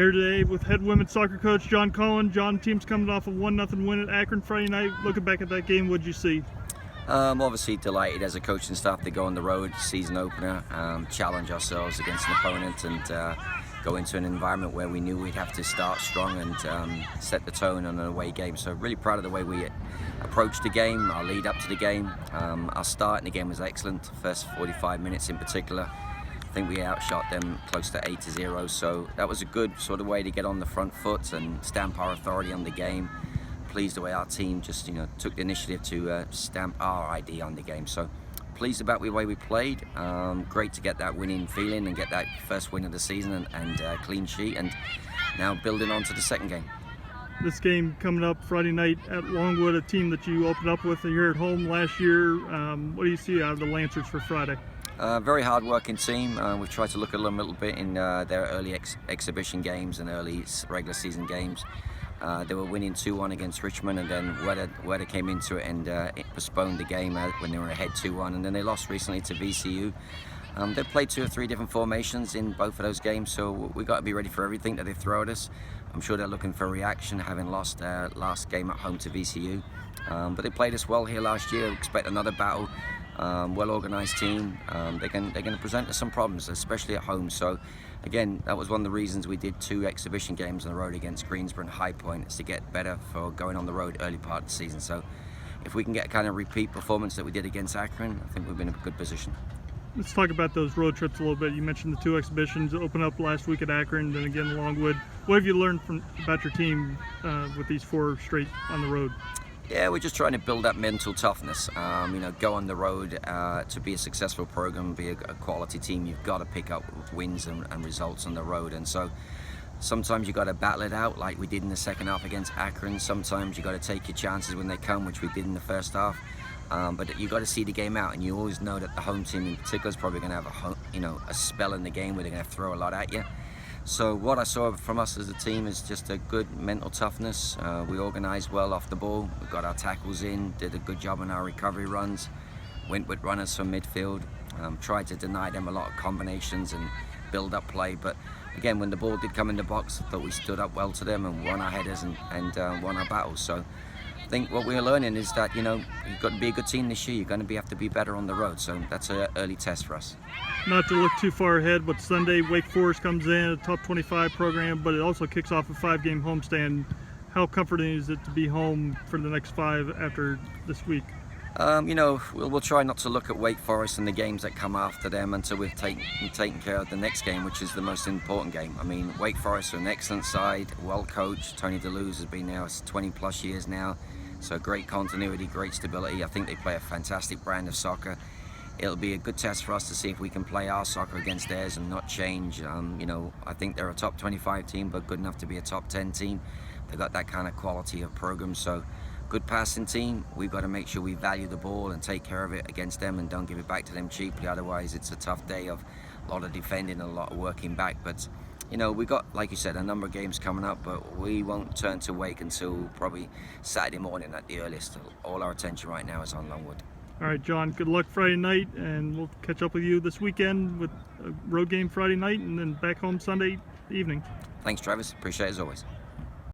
Here today with head women's soccer coach John Cullen. John, team's coming off a 1-0 win at Akron Friday night. Looking back at that game, what'd you see? Obviously delighted as a coaching staff to go on the road, season opener, challenge ourselves against an opponent and go into an environment where we knew we'd have to start strong and set the tone on an away game. So really proud of the way we approached the game, our lead up to the game. Our start in the game was excellent, first 45 minutes in particular. I think we outshot them close to 8-0, so that was a good sort of way to get on the front foot and stamp our authority on the game. Pleased the way our team just took the initiative to stamp our ID on the game. So pleased about the way we played. Great to get that winning feeling and get that first win of the season and clean sheet, and now building on to the second game. This game coming up Friday night at Longwood, a team that you opened up with here at home last year. What do you see out of the Lancers for Friday? Very hard-working team. We've tried to look at them a little bit in their early exhibition games and early regular season games. They were winning 2-1 against Richmond, and then Weather came into it and it postponed the game when they were ahead 2-1, and then they lost recently to VCU. They've played 2 or 3 different formations in both of those games, so we've got to be ready for everything that they throw at us. I'm sure they're looking for a reaction, having lost their last game at home to VCU. But they played us well here last year. Expect another battle. Well-organised team. They're going to present us some problems, especially at home. So again, that was one of the reasons we did 2 exhibition games on the road against Greensboro and High Point, is to get better for going on the road early part of the season. So if we can get a kind of repeat performance that we did against Akron, I think we've been in a good position. Let's talk about those road trips a little bit. You mentioned the 2 exhibitions open up last week at Akron, then again Longwood. What have you learned about your team with these 4 straight on the road? Yeah, we're just trying to build that mental toughness. Go on the road to be a successful program, be a quality team. You've got to pick up wins and results on the road, and so sometimes you got to battle it out like we did in the second half against Akron. Sometimes you got to take your chances when they come, which we did in the first half. But you got to see the game out, and you always know that the home team in particular is probably going to have a spell in the game where they're going to throw a lot at you. So what I saw from us as a team is just a good mental toughness. We organised well off the ball. We got our tackles in, did a good job on our recovery runs, went with runners from midfield, tried to deny them a lot of combinations and build up play. But again, when the ball did come in the box, I thought we stood up well to them and won our headers and won our battles. So I think what we're learning is that you've got to be a good team this year. You're going to have to be better on the road. So that's an early test for us. Not to look too far ahead, but Sunday Wake Forest comes in, a top 25 program, but it also kicks off a 5-game homestand. How comforting is it to be home for the next 5 after this week? We'll try not to look at Wake Forest and the games that come after them until we've taken care of the next game, which is the most important game. I mean, Wake Forest are an excellent side, well coached. Tony DeLuz has been there 20 plus years now, so great continuity, great stability. I think they play a fantastic brand of soccer. It'll be a good test for us to see if we can play our soccer against theirs and not change. I think they're a top 25 team, but good enough to be a top 10 team. They've got that kind of quality of program. So good passing team. We've got to make sure we value the ball and take care of it against them and don't give it back to them cheaply. Otherwise, it's a tough day of a lot of defending and a lot of working back. But we got, like you said, a number of games coming up, but we won't turn to Wake until probably Saturday morning at the earliest. All our attention right now is on Longwood. All right, John, good luck Friday night, and we'll catch up with you this weekend with a road game Friday night and then back home Sunday evening. Thanks, Travis. Appreciate it as always.